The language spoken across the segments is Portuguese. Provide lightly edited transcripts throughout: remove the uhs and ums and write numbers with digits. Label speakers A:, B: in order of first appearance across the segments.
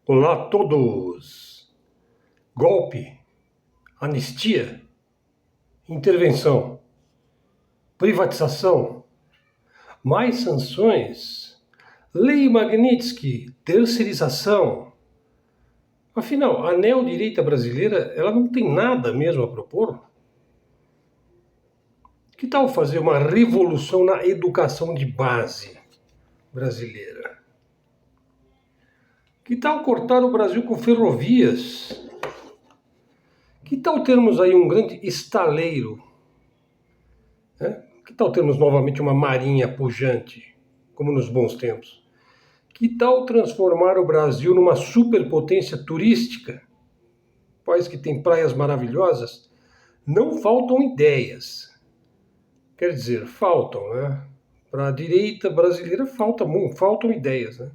A: Olá a todos! Golpe, anistia, intervenção, privatização, mais sanções, lei Magnitsky, terceirização. Afinal, a neodireita brasileira, ela não tem nada mesmo a propor? Que tal fazer uma revolução na educação de base brasileira? Que tal cortar o Brasil com ferrovias? Que tal termos aí um grande estaleiro, né? Que tal termos novamente uma marinha pujante, como nos bons tempos? Que tal transformar o Brasil numa superpotência turística? País que tem praias maravilhosas? Não faltam ideias. Quer dizer, faltam, né? Para a direita brasileira faltam ideias, né?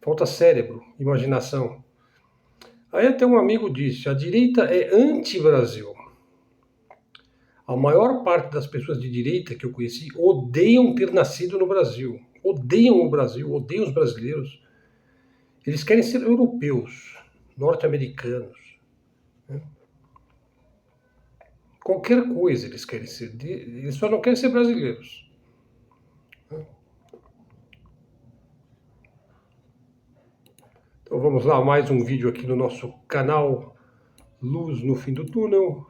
A: Falta cérebro, imaginação. Aí até um amigo disse, a direita é anti-Brasil. A maior parte das pessoas de direita que eu conheci odeiam ter nascido no Brasil. Odeiam o Brasil, odeiam os brasileiros. Eles querem ser europeus, norte-americanos. Né? Qualquer coisa eles querem ser. Eles só não querem ser brasileiros. Então vamos lá, mais um vídeo aqui no nosso canal Luz no Fim do Túnel,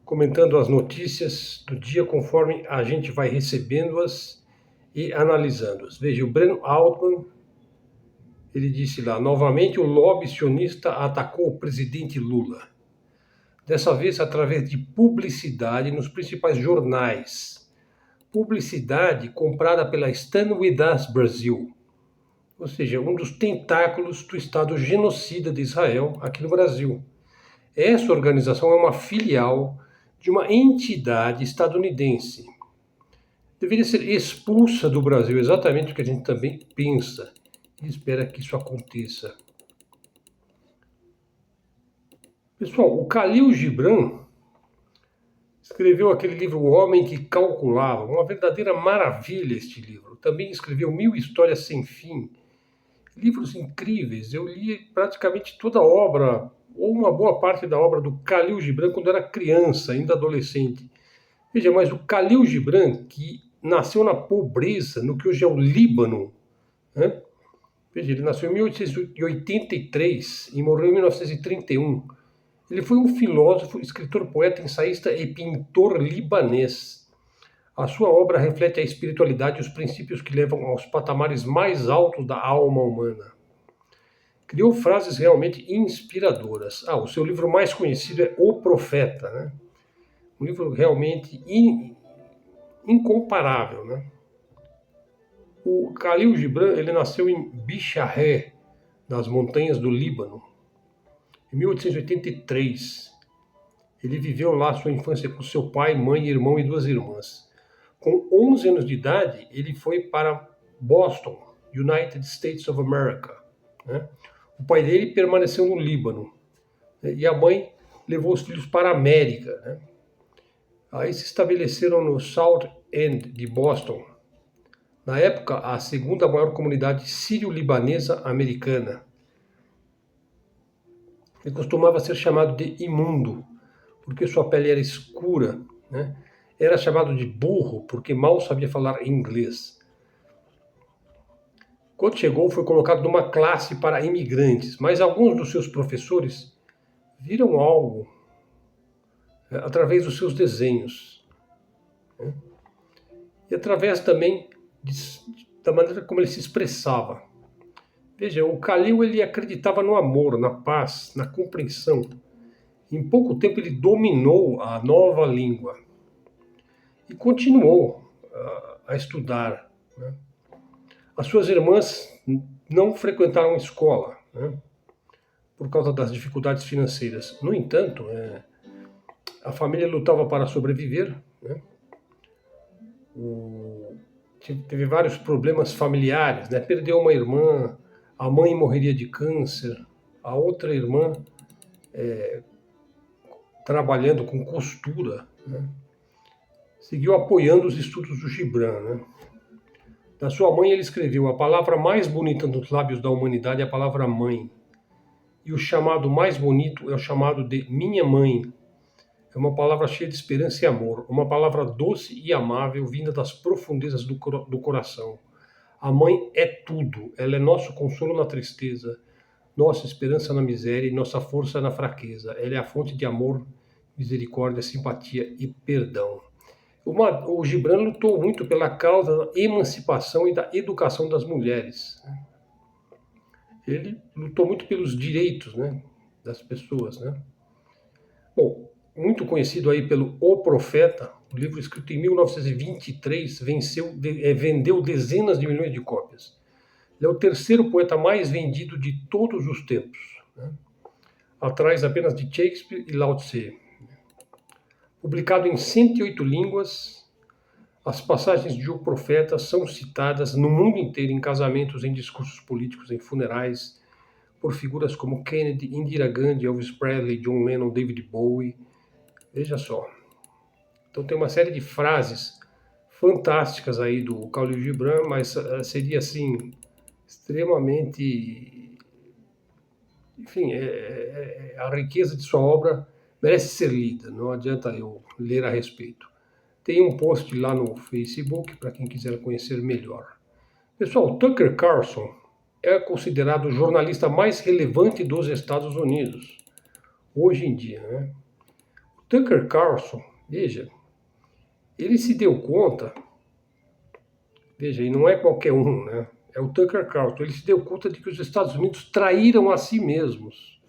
A: comentando as notícias do dia conforme a gente vai recebendo-as e analisando-as. Veja, o Breno Altman, ele disse lá, novamente o lobby sionista atacou o presidente Lula. Dessa vez através de publicidade nos principais jornais. Publicidade comprada pela Stand With Us Brasil, ou seja, um dos tentáculos do Estado genocida de Israel aqui no Brasil. Essa organização é uma filial de uma entidade estadunidense. Deveria ser expulsa do Brasil, exatamente o que a gente também pensa e espera que isso aconteça. Pessoal, o Khalil Gibran escreveu aquele livro O Homem que Calculava, uma verdadeira maravilha este livro. Também escreveu Mil Histórias Sem Fim, livros incríveis. Eu li praticamente toda a obra, ou uma boa parte da obra do Khalil Gibran quando era criança, ainda adolescente. Veja, mas o Khalil Gibran, que nasceu na pobreza, no que hoje é o Líbano, né? Veja, ele nasceu em 1883 e morreu em 1931. Ele foi um filósofo, escritor, poeta, ensaísta e pintor libanês. A sua obra reflete a espiritualidade e os princípios que levam aos patamares mais altos da alma humana. Criou frases realmente inspiradoras. O seu livro mais conhecido é O Profeta, né? Um livro realmente incomparável, né? O Khalil Gibran, ele nasceu em Bicharré, nas montanhas do Líbano, em 1883. Ele viveu lá sua infância com seu pai, mãe, irmão e duas irmãs. Com 11 anos de idade, ele foi para Boston, United States of America, né? O pai dele permaneceu no Líbano, né? E a mãe levou os filhos para a América, né? Aí se estabeleceram no South End de Boston, na época a segunda maior comunidade sírio-libanesa americana. Ele costumava ser chamado de imundo, porque sua pele era escura, né? Era chamado de burro, porque mal sabia falar inglês. Quando chegou, foi colocado numa classe para imigrantes, mas alguns dos seus professores viram algo através dos seus desenhos, né? E através também da maneira como ele se expressava. Veja, o Khalil ele acreditava no amor, na paz, na compreensão. Em pouco tempo ele dominou a nova língua e continuou a estudar, né? As suas irmãs não frequentaram escola, né? Por causa das dificuldades financeiras. No entanto, a família lutava para sobreviver, né? Teve vários problemas familiares, né? Perdeu uma irmã, a mãe morreria de câncer, a outra irmã trabalhando com costura, né? Seguiu apoiando os estudos do Gibran, né? Da sua mãe ele escreveu: a palavra mais bonita nos lábios da humanidade é a palavra mãe. E o chamado mais bonito é o chamado de minha mãe. É uma palavra cheia de esperança e amor, uma palavra doce e amável vinda das profundezas do coração. A mãe é tudo, ela é nosso consolo na tristeza, nossa esperança na miséria e nossa força na fraqueza. Ela é a fonte de amor, misericórdia, simpatia e perdão. O Gibran lutou muito pela causa da emancipação e da educação das mulheres. Ele lutou muito pelos direitos, né, das pessoas, né? Bom, muito conhecido aí pelo O Profeta, o livro escrito em 1923, vendeu dezenas de milhões de cópias. Ele é o terceiro poeta mais vendido de todos os tempos, né? Atrás apenas de Shakespeare e Lao Tse. Publicado em 108 línguas, as passagens de O Profeta são citadas no mundo inteiro em casamentos, em discursos políticos, em funerais, por figuras como Kennedy, Indira Gandhi, Elvis Presley, John Lennon, David Bowie. Veja só. Então tem uma série de frases fantásticas aí do Khalil Gibran, mas seria assim extremamente, enfim, a riqueza de sua obra merece ser lida. Não adianta eu ler a respeito. Tem um post lá no Facebook para quem quiser conhecer melhor. Pessoal, Tucker Carlson é considerado o jornalista mais relevante dos Estados Unidos hoje em dia, né? Tucker Carlson, veja, ele se deu conta, veja, e não é qualquer um, né? É o Tucker Carlson. Ele se deu conta de que os Estados Unidos traíram a si mesmos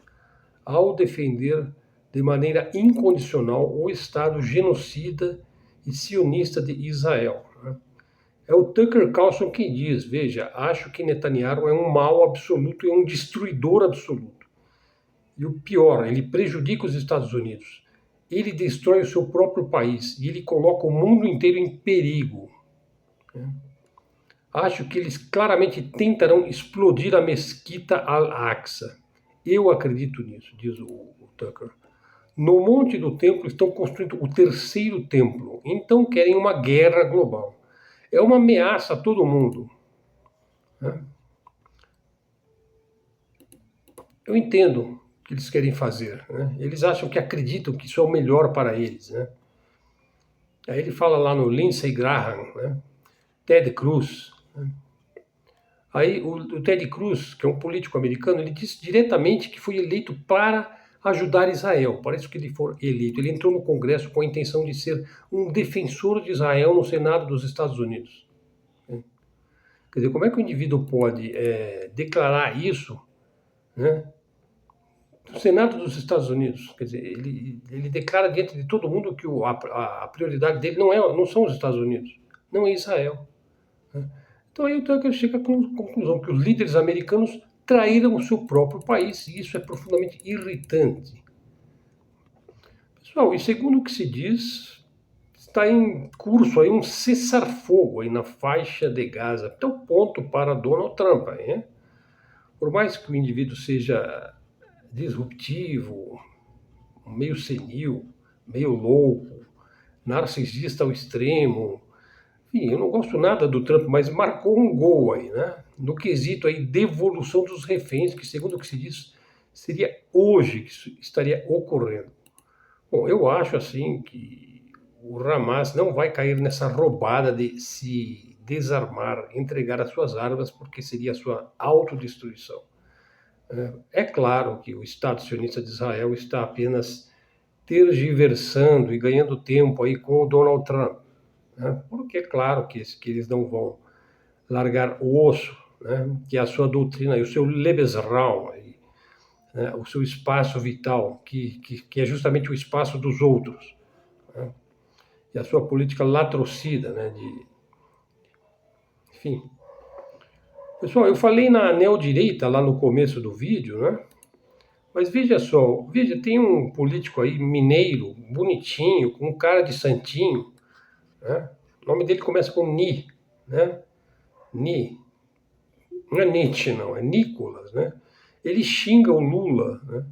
A: ao defender de maneira incondicional o Estado genocida e sionista de Israel, né? É o Tucker Carlson quem diz, veja, acho que Netanyahu é um mal absoluto e um destruidor absoluto. E o pior, ele prejudica os Estados Unidos. Ele destrói o seu próprio país e ele coloca o mundo inteiro em perigo, né? Acho que eles claramente tentarão explodir a mesquita Al-Aqsa. Eu acredito nisso, diz o Tucker. No Monte do Templo estão construindo o terceiro templo, então querem uma guerra global. É uma ameaça a todo mundo, né? Eu entendo o que eles querem fazer, né? Eles acham que acreditam que isso é o melhor para eles, né? Aí ele fala lá no Lindsey Graham, né? Ted Cruz, né? Aí o Ted Cruz, que é um político americano, ele disse diretamente que foi eleito para ajudar Israel. Parece que ele foi eleito. Ele entrou no Congresso com a intenção de ser um defensor de Israel no Senado dos Estados Unidos. Quer dizer, como é que o indivíduo pode declarar isso, né, no Senado dos Estados Unidos? Quer dizer, ele declara diante de todo mundo que a prioridade dele não são os Estados Unidos, não é Israel, né? Então aí o Tucker chega à conclusão que os líderes americanos traíram o seu próprio país, e isso é profundamente irritante. Pessoal, e segundo o que se diz, está em curso aí um cessar-fogo aí na faixa de Gaza, até o ponto para Donald Trump, hein? Por mais que o indivíduo seja disruptivo, meio senil, meio louco, narcisista ao extremo, enfim, eu não gosto nada do Trump, mas marcou um gol aí, né? No quesito aí devolução dos reféns, que segundo o que se diz, seria hoje que isso estaria ocorrendo. Bom, eu acho assim que o Hamas não vai cair nessa roubada de se desarmar, entregar as suas armas, porque seria a sua autodestruição. É claro que o Estado sionista de Israel está apenas tergiversando e ganhando tempo aí com o Donald Trump, né? Porque é claro que eles não vão largar o osso, né, que é a sua doutrina, e o seu Lebensraum, né, o seu espaço vital, que é justamente o espaço dos outros, né, e a sua política latrocida, né, enfim. Pessoal, eu falei na neodireita lá no começo do vídeo, né? Mas veja só, tem um político aí, mineiro, bonitinho, com cara de santinho, né? O nome dele começa com Ni, né? Ni. Não é Nietzsche, não, é Nicolas, né? Ele xinga o Lula, né?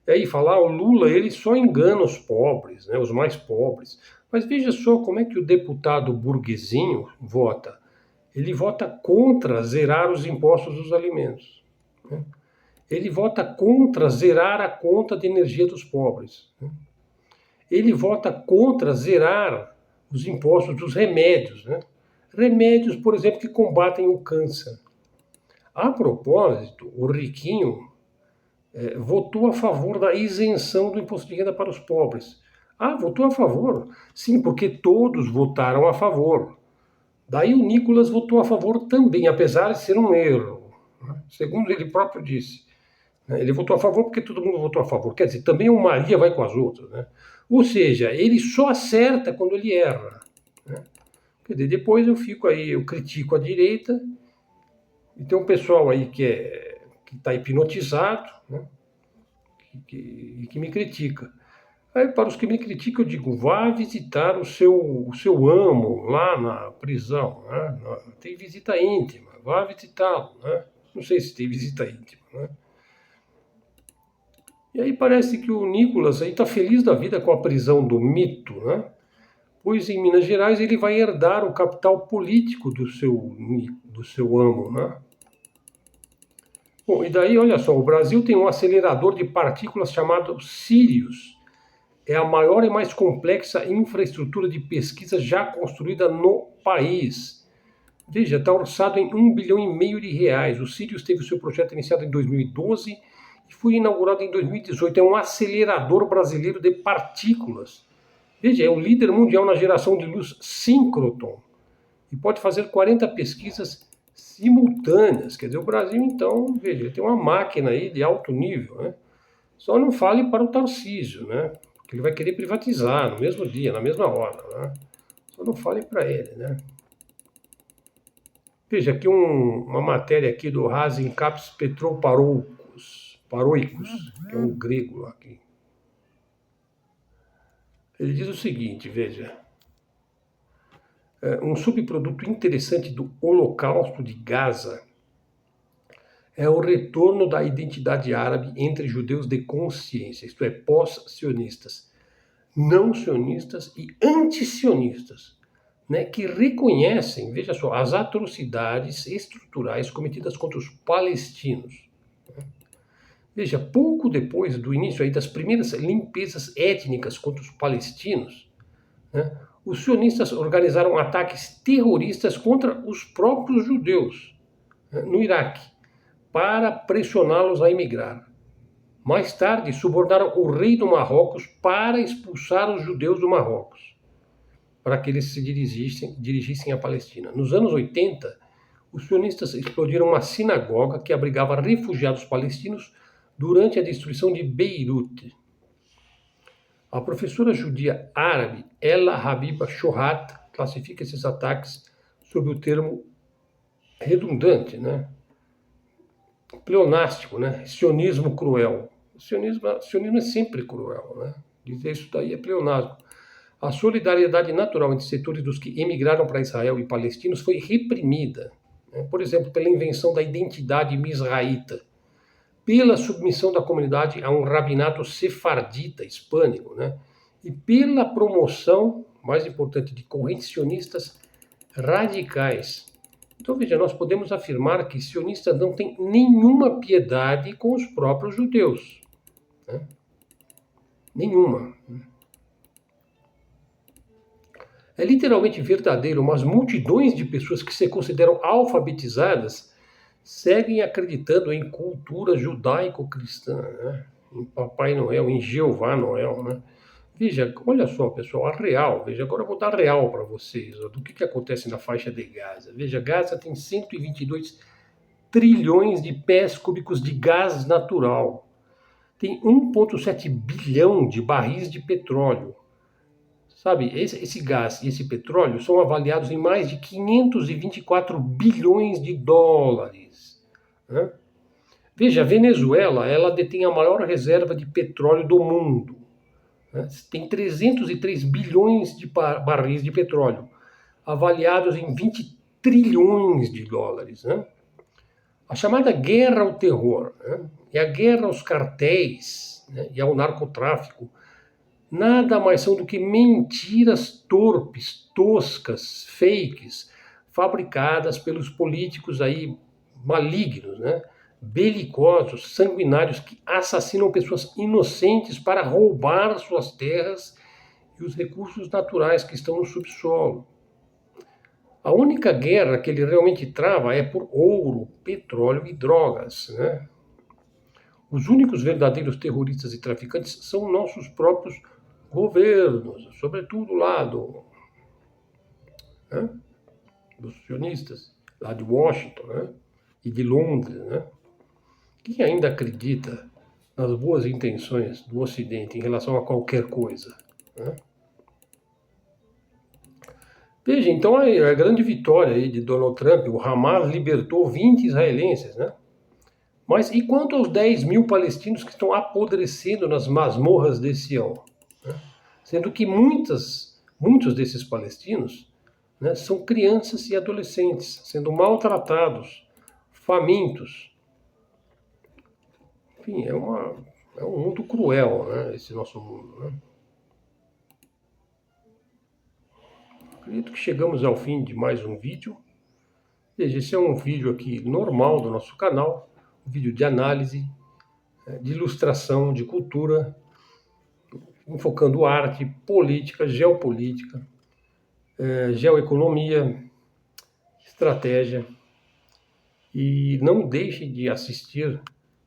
A: E aí fala, o Lula, ele só engana os pobres, né? Os mais pobres. Mas veja só como é que o deputado burguesinho vota. Ele vota contra zerar os impostos dos alimentos, né? Ele vota contra zerar a conta de energia dos pobres, né? Ele vota contra zerar os impostos dos remédios, né? Remédios, por exemplo, que combatem o câncer. A propósito, o riquinho votou a favor da isenção do imposto de renda para os pobres. Ah, votou a favor? Sim, porque todos votaram a favor. Daí o Nicolas votou a favor também, apesar de ser um erro, né? Segundo ele próprio disse. Ele votou a favor porque todo mundo votou a favor. Quer dizer, também o Maria vai com as outras, né? Ou seja, ele só acerta quando ele erra, né? Quer dizer, depois eu fico aí, eu critico a direita, e tem um pessoal aí que está hipnotizado, né? que me critica. Aí, para os que me criticam, eu digo, vá visitar o seu amo lá na prisão, né? Tem visita íntima, vá visitá-lo, né? Não sei se tem visita íntima, né? E aí parece que o Nicolas está feliz da vida com a prisão do mito, né? Pois em Minas Gerais ele vai herdar o capital político do seu amo, né? Bom, e daí, olha só, o Brasil tem um acelerador de partículas chamado Sirius. É a maior e mais complexa infraestrutura de pesquisa já construída no país. Veja, está orçado em R$ 1,5 bilhão. O Sirius teve o seu projeto iniciado em 2012 e foi inaugurado em 2018. É um acelerador brasileiro de partículas. Veja, é o líder mundial na geração de luz síncrotron e pode fazer 40 pesquisas simultâneas. Quer dizer, o Brasil, então, veja, tem uma máquina aí de alto nível, né? Só não fale para o Tarcísio, né? Porque ele vai querer privatizar no mesmo dia, na mesma hora, né? Só não fale para ele, né? Veja, aqui uma matéria aqui do Razin Caps Petroparoicos, que é um grego aqui. Ele diz o seguinte, veja, um subproduto interessante do Holocausto de Gaza é o retorno da identidade árabe entre judeus de consciência, isto é, pós-sionistas, não sionistas e anti-sionistas, né, que reconhecem, veja só, as atrocidades estruturais cometidas contra os palestinos. Veja, pouco depois do início aí das primeiras limpezas étnicas contra os palestinos, né, os sionistas organizaram ataques terroristas contra os próprios judeus, né, no Iraque, para pressioná-los a emigrar. Mais tarde, subornaram o rei do Marrocos para expulsar os judeus do Marrocos, para que eles se dirigissem à Palestina. Nos anos 80, os sionistas explodiram uma sinagoga que abrigava refugiados palestinos durante a destruição de Beirute. A professora judia árabe Ella Habiba Shohat classifica esses ataques sob o termo redundante, né? Pleonástico, né? Sionismo cruel. O sionismo é sempre cruel, né? Dizer isso daí é pleonasmo. A solidariedade natural entre setores dos que emigraram para Israel e palestinos foi reprimida, né? Por exemplo, pela invenção da identidade misraíta, pela submissão da comunidade a um rabinato sefardita hispânico, né? E pela promoção, mais importante, de correntes sionistas radicais. Então, veja, nós podemos afirmar que sionistas não têm nenhuma piedade com os próprios judeus, né? Nenhuma. É literalmente verdadeiro, mas multidões de pessoas que se consideram alfabetizadas seguem acreditando em cultura judaico-cristã, né? Em Papai Noel, em Jeová Noel, né? Veja, olha só, pessoal, a real, veja, agora eu vou dar real para vocês, ó, do que acontece na faixa de Gaza. Veja, Gaza tem 122 trilhões de pés cúbicos de gás natural. Tem 1,7 bilhão de barris de petróleo. Sabe, esse gás e esse petróleo são avaliados em mais de 524 bilhões de dólares, né? Veja, a Venezuela, ela detém a maior reserva de petróleo do mundo, né? Tem 303 bilhões de barris de petróleo, avaliados em 20 trilhões de dólares, né? A chamada guerra ao terror, né, e a guerra aos cartéis, né, e ao narcotráfico nada mais são do que mentiras torpes, toscas, fakes, fabricadas pelos políticos aí malignos, né? Belicosos, sanguinários, que assassinam pessoas inocentes para roubar suas terras e os recursos naturais que estão no subsolo. A única guerra que ele realmente trava é por ouro, petróleo e drogas, né? Os únicos verdadeiros terroristas e traficantes são nossos próprios governos, sobretudo lá né, dos sionistas, lá de Washington, né, e de Londres, né? Quem ainda acredita nas boas intenções do Ocidente em relação a qualquer coisa, né? Veja, então a grande vitória aí de Donald Trump, o Hamas libertou 20 israelenses, né? Mas e quanto aos 10 mil palestinos que estão apodrecendo nas masmorras de Sião? Né? Sendo que muitos desses palestinos, né, são crianças e adolescentes, sendo maltratados, famintos. Enfim, é um mundo cruel, né, esse nosso mundo. Né? Acredito que chegamos ao fim de mais um vídeo. Veja, esse é um vídeo aqui normal do nosso canal, um vídeo de análise, de ilustração, de cultura, enfocando arte, política, geopolítica, geoeconomia, estratégia. E não deixe de assistir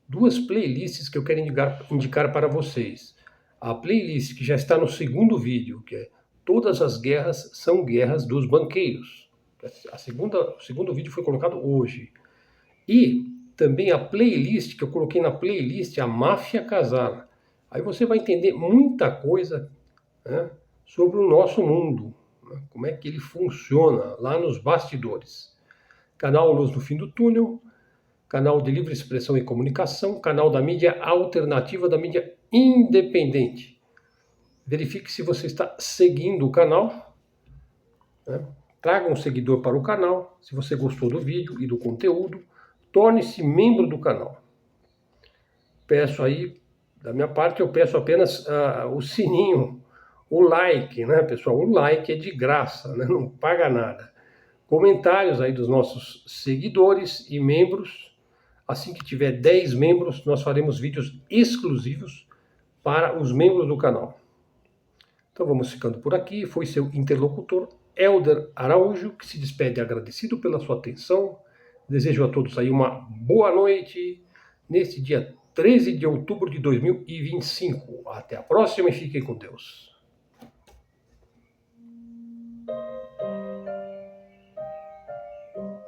A: duas playlists que eu quero indicar para vocês. A playlist que já está no segundo vídeo, que é Todas as Guerras são Guerras dos Banqueiros. O segundo vídeo foi colocado hoje. E também a playlist que eu coloquei na playlist, a Máfia Casar. Aí você vai entender muita coisa, né, sobre o nosso mundo, né, como é que ele funciona lá nos bastidores. Canal Luz no Fim do Túnel, canal de livre expressão e comunicação, canal da mídia alternativa, da mídia independente. Verifique se você está seguindo o canal, né? Traga um seguidor para o canal. Se você gostou do vídeo e do conteúdo, torne-se membro do canal. Peço aí, da minha parte, eu peço apenas o sininho, o like, né, pessoal? O like é de graça, né? Não paga nada. Comentários aí dos nossos seguidores e membros. Assim que tiver 10 membros, nós faremos vídeos exclusivos para os membros do canal. Então vamos ficando por aqui. Foi seu interlocutor, Helder Araújo, que se despede agradecido pela sua atenção. Desejo a todos aí uma boa noite neste dia 13 de outubro de 2025. Até a próxima e fiquem com Deus.